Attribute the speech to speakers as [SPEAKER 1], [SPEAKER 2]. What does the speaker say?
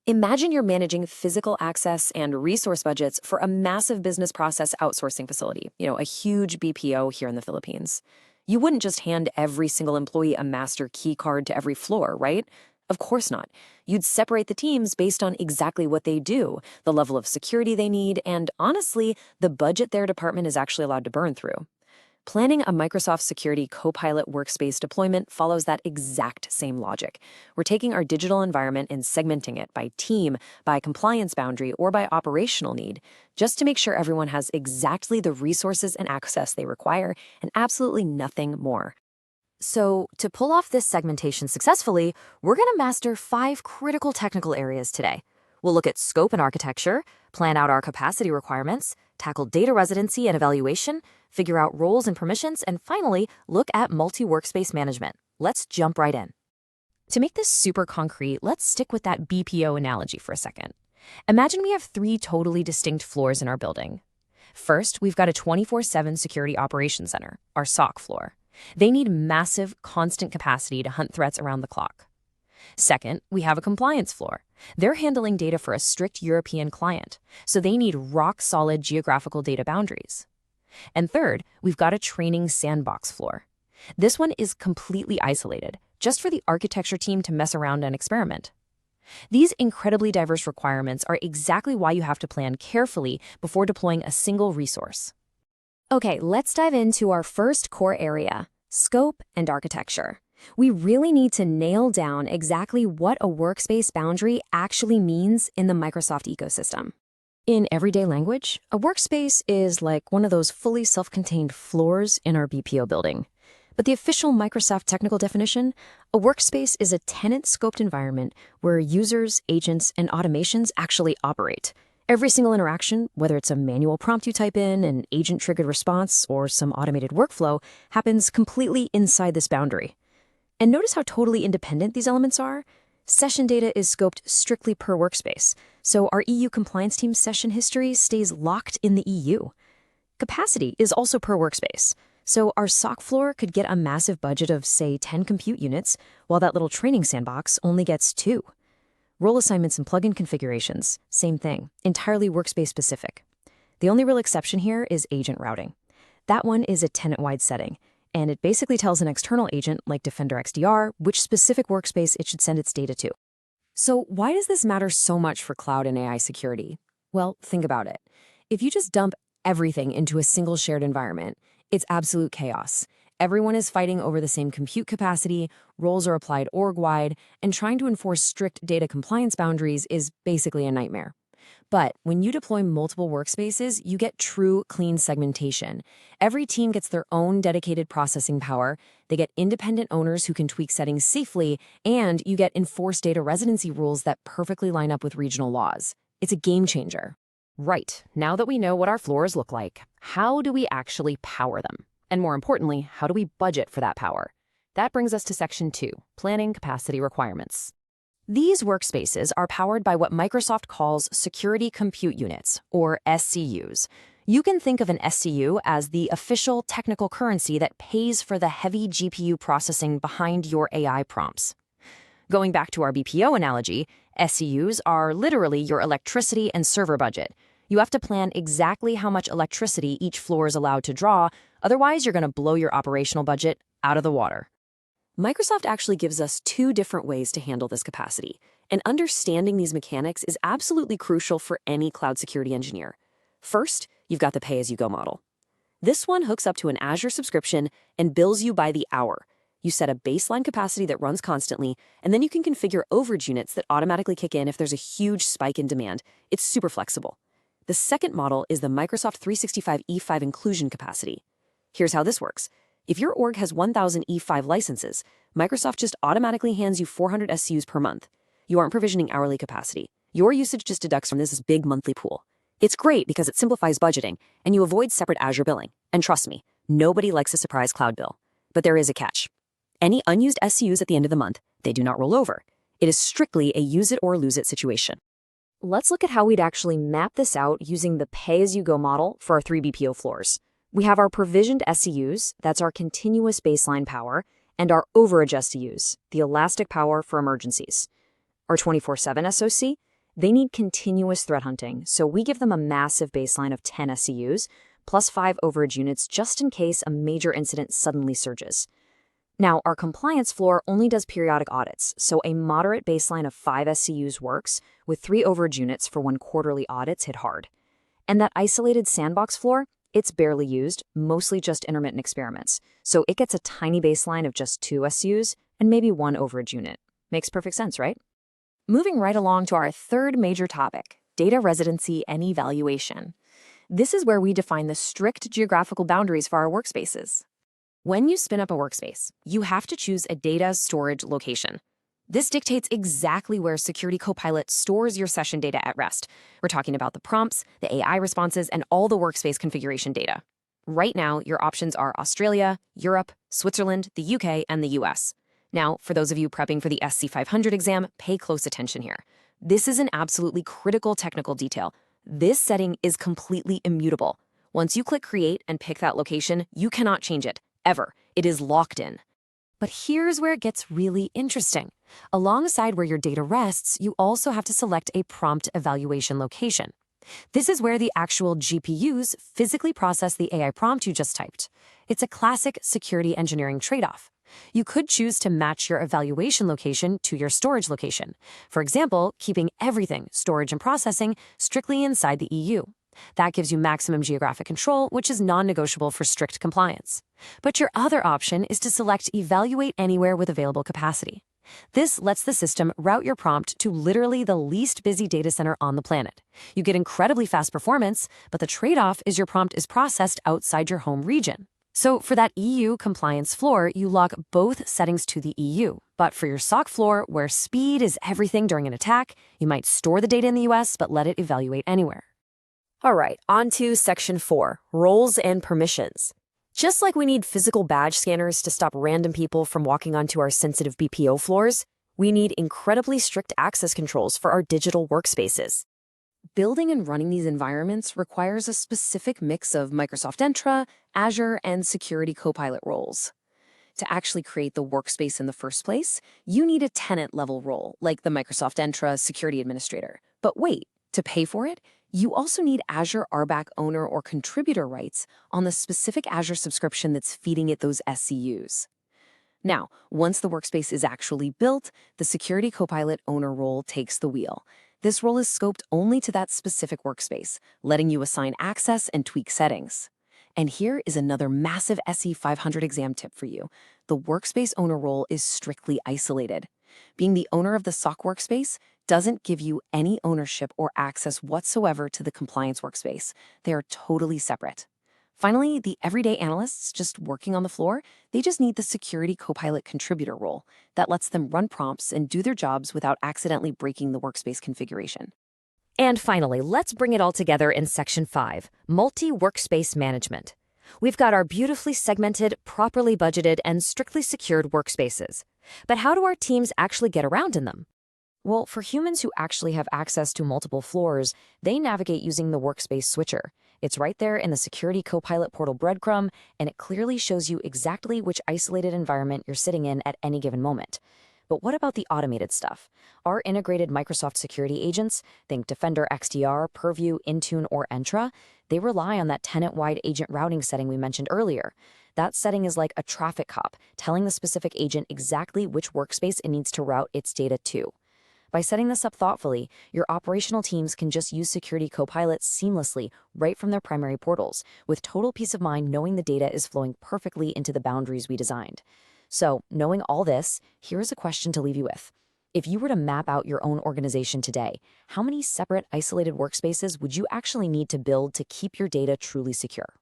[SPEAKER 1] Imagine you're managing physical access and resource budgets for a massive business process outsourcing facility, a huge BPO here in the Philippines. You wouldn't just hand every single employee a master key card to every floor, right? Of course not. You'd separate the teams based on exactly what they do, the level of security they need, and honestly, the budget their department is actually allowed to burn through. Planning a Microsoft Security Copilot workspace deployment follows that exact same logic. We're taking our digital environment and segmenting it by team, by compliance boundary, or by operational need, just to make sure everyone has exactly the resources and access they require, and absolutely nothing more. So, to pull off this segmentation successfully, we're going to master 5 critical technical areas today. We'll look at scope and architecture, plan out our capacity requirements, tackle data residency and evaluation, figure out roles and permissions, and finally, look at multi-workspace management. Let's jump right in. To make this super concrete, let's stick with that BPO analogy for a second. Imagine we have 3 totally distinct floors in our building. First, we've got a 24/7 security operations center, our SOC floor. They need massive, constant capacity to hunt threats around the clock. Second, we have a compliance floor. They're handling data for a strict European client, so they need rock-solid geographical data boundaries. And third, we've got a training sandbox floor. This one is completely isolated, just for the architecture team to mess around and experiment. These incredibly diverse requirements are exactly why you have to plan carefully before deploying a single resource. Okay, let's dive into our first core area, scope and architecture. We really need to nail down exactly what a workspace boundary actually means in the Microsoft ecosystem. In everyday language, a workspace is like one of those fully self-contained floors in our BPO building. But the official Microsoft technical definition, a workspace is a tenant-scoped environment where users, agents, and automations actually operate. Every single interaction, whether it's a manual prompt you type in, an agent-triggered response, or some automated workflow, happens completely inside this boundary. And notice how totally independent these elements are. Session data is scoped strictly per workspace, so our EU compliance team's session history stays locked in the EU. Capacity is also per workspace, so our SOC floor could get a massive budget of, say, 10 compute units, while that little training sandbox only gets 2. Role assignments and plugin configurations, same thing, entirely workspace specific. The only real exception here is agent routing. That one is a tenant-wide setting, and it basically tells an external agent, like Defender XDR, which specific workspace it should send its data to. So why does this matter so much for cloud and AI security? Well, think about it. If you just dump everything into a single shared environment, it's absolute chaos. Everyone is fighting over the same compute capacity, roles are applied org-wide, and trying to enforce strict data compliance boundaries is basically a nightmare. But when you deploy multiple workspaces, you get true clean segmentation. Every team gets their own dedicated processing power, they get independent owners who can tweak settings safely, and you get enforced data residency rules that perfectly line up with regional laws. It's a game changer. Right, now that we know what our floors look like, how do we actually power them? And more importantly, how do we budget for that power? That brings us to Section 2, Planning Capacity Requirements. These workspaces are powered by what Microsoft calls Security Compute Units, or SCUs. You can think of an SCU as the official technical currency that pays for the heavy GPU processing behind your AI prompts. Going back to our BPO analogy, SCUs are literally your electricity and server budget. You have to plan exactly how much electricity each floor is allowed to draw, otherwise you're going to blow your operational budget out of the water. Microsoft actually gives us 2 different ways to handle this capacity, and understanding these mechanics is absolutely crucial for any cloud security engineer. First, you've got the pay-as-you-go model. This one hooks up to an Azure subscription and bills you by the hour. You set a baseline capacity that runs constantly, and then you can configure overage units that automatically kick in if there's a huge spike in demand. It's super flexible. The second model is the Microsoft 365 E5 inclusion capacity. Here's how this works. If your org has 1,000 E5 licenses, Microsoft just automatically hands you 400 SCUs per month. You aren't provisioning hourly capacity. Your usage just deducts from this big monthly pool. It's great because it simplifies budgeting, and you avoid separate Azure billing. And trust me, nobody likes a surprise cloud bill. But there is a catch. Any unused SCUs at the end of the month, they do not roll over. It is strictly a use it or lose it situation. Let's look at how we'd actually map this out using the pay-as-you-go model for our 3 BPO floors. We have our provisioned SCUs, that's our continuous baseline power, and our overage SCUs, the elastic power for emergencies. Our 24/7 SOC,
[SPEAKER 2] They need continuous threat hunting, so we give them a massive baseline of 10 SCUs, plus 5 overage units just in case a major incident suddenly surges. Now, our compliance floor only does periodic audits, so a moderate baseline of 5 SCUs works, with 3 overage units for when quarterly audits hit hard. And that isolated sandbox floor, it's barely used, mostly just intermittent experiments, so it gets a tiny baseline of just 2 SCUs and maybe 1 overage unit. Makes perfect sense, right?
[SPEAKER 1] Moving right along to our third major topic, data residency and evaluation. This is where we define the strict geographical boundaries for our workspaces. When you spin up a workspace, you have to choose a data storage location. This dictates exactly where Security Copilot stores your session data at rest. We're talking about the prompts, the AI responses, and all the workspace configuration data. Right now, your options are Australia, Europe, Switzerland, the UK, and the US. Now, for those of you prepping for the SC-500 exam, pay close attention here. This is an absolutely critical technical detail. This setting is completely immutable. Once you click Create and pick that location, you cannot change it, ever. It is locked in. But here's where it gets really interesting. Alongside where your data rests, you also have to select a prompt evaluation location. This is where the actual GPUs physically process the AI prompt you just typed. It's a classic security engineering trade-off. You could choose to match your evaluation location to your storage location. For example, keeping everything, storage and processing, strictly inside the EU. That gives you maximum geographic control, which is non-negotiable for strict compliance. But your other option is to select Evaluate Anywhere with available capacity. This lets the system route your prompt to literally the least busy data center on the planet. You get incredibly fast performance, but the trade-off is your prompt is processed outside your home region. So for that EU compliance floor, you lock both settings to the EU. But for your SOC floor, where speed is everything during an attack, you might store the data in the US, but let it evaluate anywhere. All right, on to Section 4, Roles and Permissions. Just like we need physical badge scanners to stop random people from walking onto our sensitive BPO floors, we need incredibly strict access controls for our digital workspaces. Building and running these environments requires a specific mix of Microsoft Entra, Azure, and Security Copilot roles. To actually create the workspace in the first place, you need a tenant-level role, like the Microsoft Entra Security Administrator. But wait, to pay for it, you also need Azure RBAC owner or contributor rights on the specific Azure subscription that's feeding it those SCUs. Now, once the workspace is actually built, the Security Copilot owner role takes the wheel. This role is scoped only to that specific workspace, letting you assign access and tweak settings. And here is another massive SC-500 exam tip for you. The workspace owner role is strictly isolated. Being the owner of the SOC workspace doesn't give you any ownership or access whatsoever to the compliance workspace. They are totally separate. Finally, the everyday analysts just working on the floor, they just need the Security Copilot contributor role that lets them run prompts and do their jobs without accidentally breaking the workspace configuration.
[SPEAKER 2] And finally, let's bring it all together in Section 5, Multi-Workspace Management. We've got our beautifully segmented, properly budgeted, and strictly secured workspaces. But how do our teams actually get around in them? Well, for humans who actually have access to multiple floors, they navigate using the Workspace Switcher. It's right there in the Security Copilot portal breadcrumb, and it clearly shows you exactly which isolated environment you're sitting in at any given moment. But what about the automated stuff? Our integrated Microsoft security agents, think Defender XDR, Purview, Intune, or Entra, they rely on that tenant-wide agent routing setting we mentioned earlier. That setting is like a traffic cop, telling the specific agent exactly which workspace it needs to route its data to. By setting this up thoughtfully, your operational teams can just use Security Copilot seamlessly right from their primary portals, with total peace of mind knowing the data is flowing perfectly into the boundaries we designed. So, knowing all this, here's a question to leave you with. If you were to map out your own organization today, how many separate isolated workspaces would you actually need to build to keep your data truly secure?